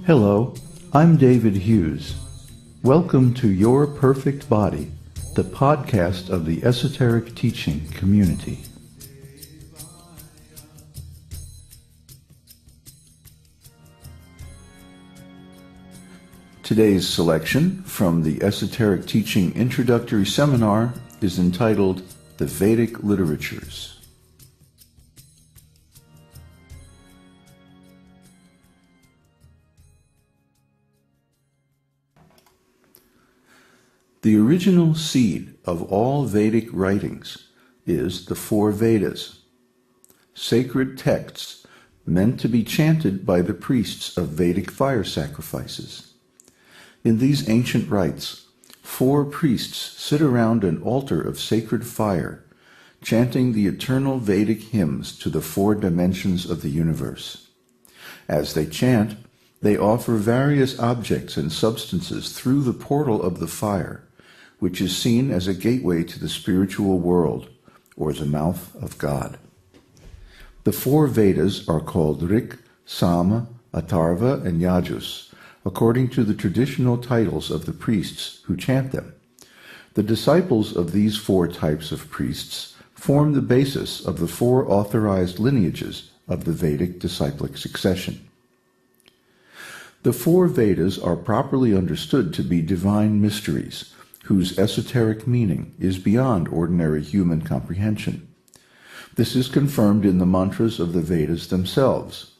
Hello, I'm David Hughes. Welcome to Your Perfect Body, the podcast of the Esoteric Teaching community. Today's selection from the Esoteric Teaching Introductory Seminar is entitled The Vedic Literatures. The original seed of all Vedic writings is the four Vedas, sacred texts meant to be chanted by the priests of Vedic fire sacrifices. In these ancient rites, four priests sit around an altar of sacred fire, chanting the eternal Vedic hymns to the four dimensions of the universe. As they chant, they offer various objects and substances through the portal of the fire, which is seen as a gateway to the spiritual world, or the mouth of God. The four Vedas are called Rik, Sama, Atharva, and Yajus, according to the traditional titles of the priests who chant them. The disciples of these four types of priests form the basis of the four authorized lineages of the Vedic disciplic succession. The four Vedas are properly understood to be divine mysteries, whose esoteric meaning is beyond ordinary human comprehension. This is confirmed in the mantras of the Vedas themselves.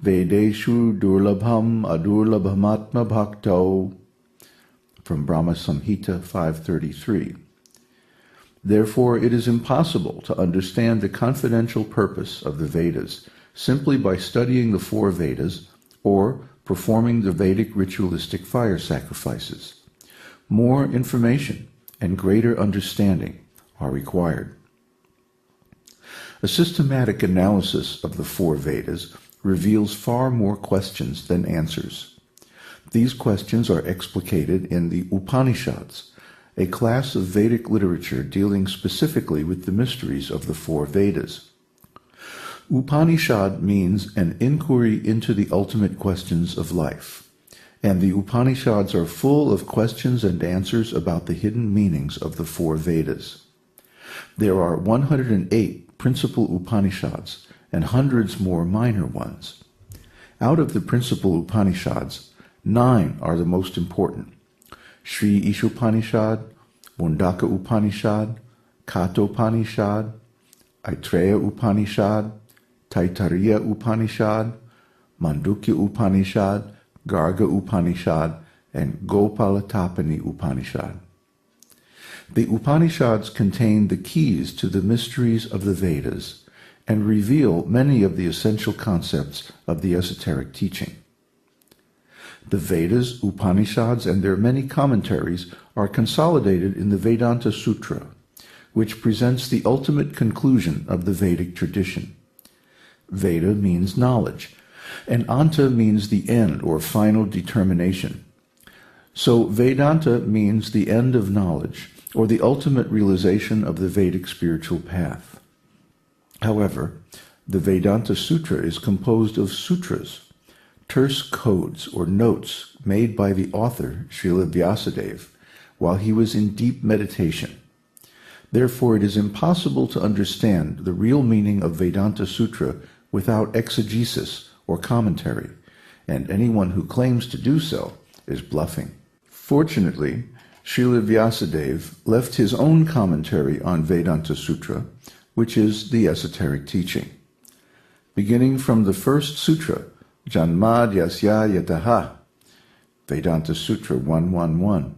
Vedeshu durlabham adurlabhamatma bhakto, from Brahma Samhita 5:33. Therefore, it is impossible to understand the confidential purpose of the Vedas simply by studying the four Vedas or performing the Vedic ritualistic fire sacrifices. More information and greater understanding are required. A systematic analysis of the four Vedas reveals far more questions than answers. These questions are explicated in the Upanishads, a class of Vedic literature dealing specifically with the mysteries of the four Vedas. Upanishad means an inquiry into the ultimate questions of life, and the Upanishads are full of questions and answers about the hidden meanings of the four Vedas. There are 108 principal Upanishads and hundreds more minor ones. Out of the principal Upanishads, 9 are the most important: Sri Ishopanishad, Mundaka Upanishad, Kathopanishad, Aitreya Upanishad, Taittiriya Upanishad, Mandukya Upanishad, Garga Upanishad, and Gopalatapani Upanishad. The Upanishads contain the keys to the mysteries of the Vedas and reveal many of the essential concepts of the esoteric teaching. The Vedas, Upanishads, and their many commentaries are consolidated in the Vedanta Sutra, which presents the ultimate conclusion of the Vedic tradition. Veda means knowledge, and Anta means the end or final determination. So Vedanta means the end of knowledge, or the ultimate realization of the Vedic spiritual path. However, the Vedanta Sutra is composed of sutras, terse codes or notes made by the author, Srila Vyasadeva, while he was in deep meditation. Therefore, it is impossible to understand the real meaning of Vedanta Sutra without exegesis or commentary, and anyone who claims to do so is bluffing. Fortunately, Srila Vyasadeva left his own commentary on Vedanta Sutra, which is the esoteric teaching. Beginning from the first sutra, Janmad Yasya Yataha, Vedanta Sutra 111,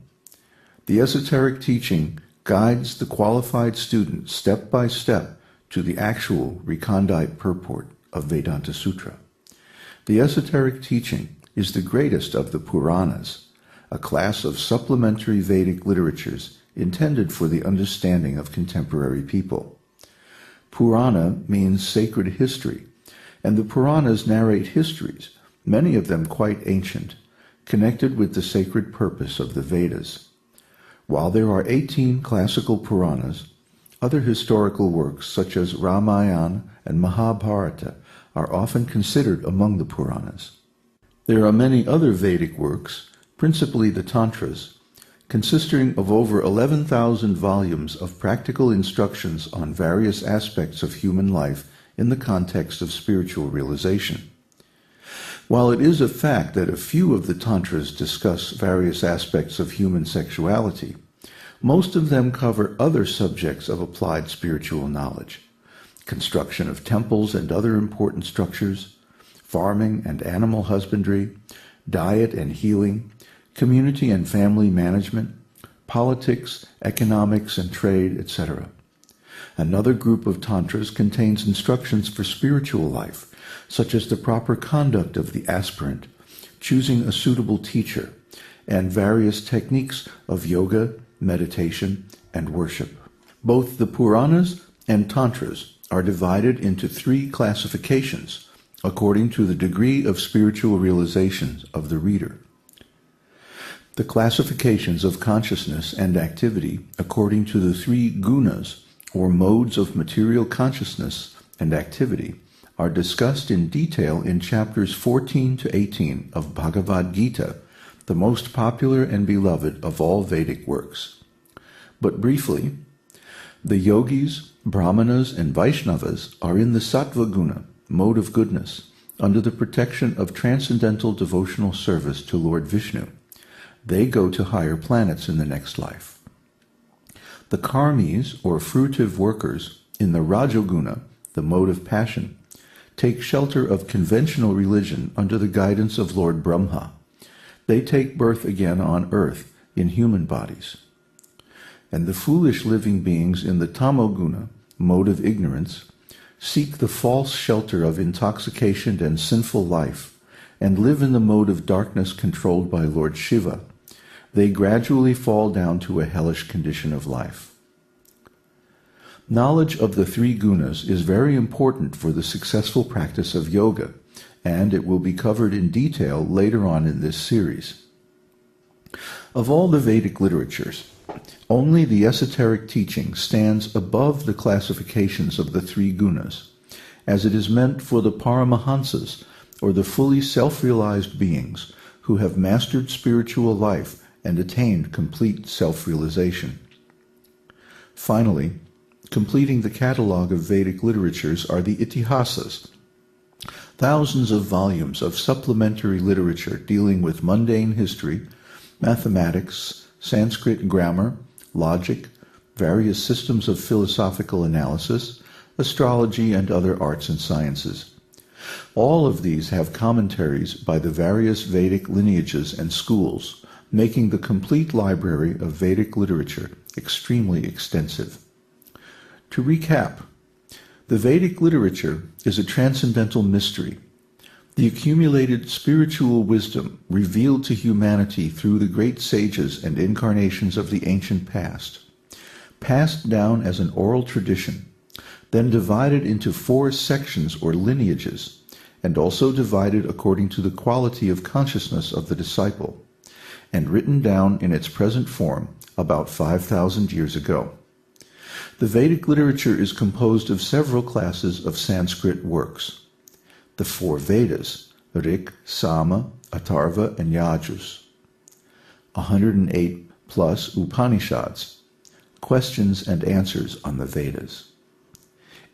the esoteric teaching guides the qualified student step by step to the actual recondite purport of Vedanta Sutra. The esoteric teaching is the greatest of the Puranas, a class of supplementary Vedic literatures intended for the understanding of contemporary people. Purana means sacred history, and the Puranas narrate histories, many of them quite ancient, connected with the sacred purpose of the Vedas. While there are 18 classical Puranas, other historical works such as Ramayana and Mahabharata are often considered among the Puranas. There are many other Vedic works, principally the Tantras, consisting of over 11,000 volumes of practical instructions on various aspects of human life in the context of spiritual realization. While it is a fact that a few of the Tantras discuss various aspects of human sexuality, most of them cover other subjects of applied spiritual knowledge: construction of temples and other important structures, farming and animal husbandry, diet and healing, community and family management, politics, economics and trade, etc. Another group of Tantras contains instructions for spiritual life, such as the proper conduct of the aspirant, choosing a suitable teacher, and various techniques of yoga, meditation, and worship. Both the Puranas and Tantras are divided into 3 classifications according to the degree of spiritual realization of the reader. The classifications of consciousness and activity according to the 3 gunas, or modes of material consciousness and activity, are discussed in detail in chapters 14 to 18 of Bhagavad Gita, the most popular and beloved of all Vedic works. But briefly, the yogis, brahmanas, and Vaishnavas are in the sattva guna, mode of goodness, under the protection of transcendental devotional service to Lord Vishnu. They go to higher planets in the next life. The karmis, or fruitive workers, in the rajoguna, the mode of passion, take shelter of conventional religion under the guidance of Lord Brahma. They take birth again on earth in human bodies. And the foolish living beings in the tamoguna, mode of ignorance, seek the false shelter of intoxication and sinful life, and live in the mode of darkness controlled by Lord Shiva. They gradually fall down to a hellish condition of life. Knowledge of the 3 gunas is very important for the successful practice of yoga, and it will be covered in detail later on in this series. Of all the Vedic literatures, only the esoteric teaching stands above the classifications of the 3 gunas, as it is meant for the Paramahansas, or the fully self-realized beings who have mastered spiritual life and attained complete self-realization. Finally, completing the catalogue of Vedic literatures are the Itihasas, thousands of volumes of supplementary literature dealing with mundane history, mathematics, Sanskrit grammar, logic, various systems of philosophical analysis, astrology, and other arts and sciences. All of these have commentaries by the various Vedic lineages and schools, making the complete library of Vedic literature extremely extensive. To recap, the Vedic literature is a transcendental mystery, the accumulated spiritual wisdom revealed to humanity through the great sages and incarnations of the ancient past, passed down as an oral tradition, then divided into 4 sections or lineages, and also divided according to the quality of consciousness of the disciple, and written down in its present form about 5,000 years ago. The Vedic literature is composed of several classes of Sanskrit works: the 4 Vedas, Rig, Sama, Atharva, and Yajus; 108 plus Upanishads, questions and answers on the Vedas;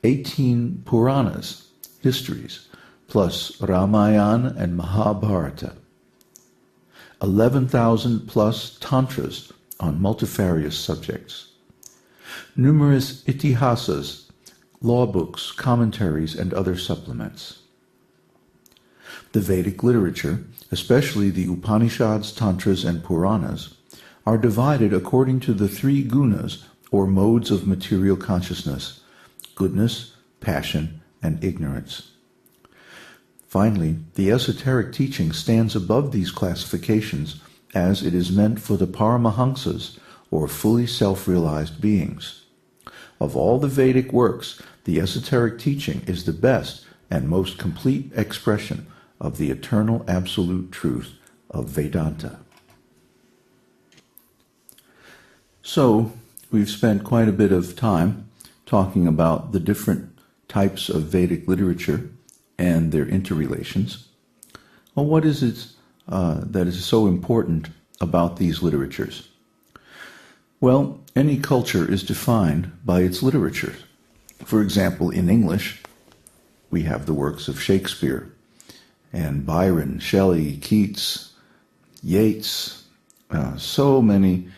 18 Puranas, histories, plus Ramayana and Mahabharata; 11,000 plus Tantras on multifarious subjects; numerous Itihasas, law books, commentaries, and other supplements. The Vedic literature, especially the Upanishads, Tantras, and Puranas, are divided according to the 3 gunas, or modes of material consciousness: goodness, passion, and ignorance. Finally, the esoteric teaching stands above these classifications as it is meant for the Paramahansas, or fully self-realized beings. Of all the Vedic works, the esoteric teaching is the best and most complete expression of the eternal absolute truth of Vedanta. So, we've spent quite a bit of time talking about the different types of Vedic literature and their interrelations. Well, what is it that is so important about these literatures? Well, any culture is defined by its literature. For example, in English, we have the works of Shakespeare and Byron, Shelley, Keats, Yeats, so many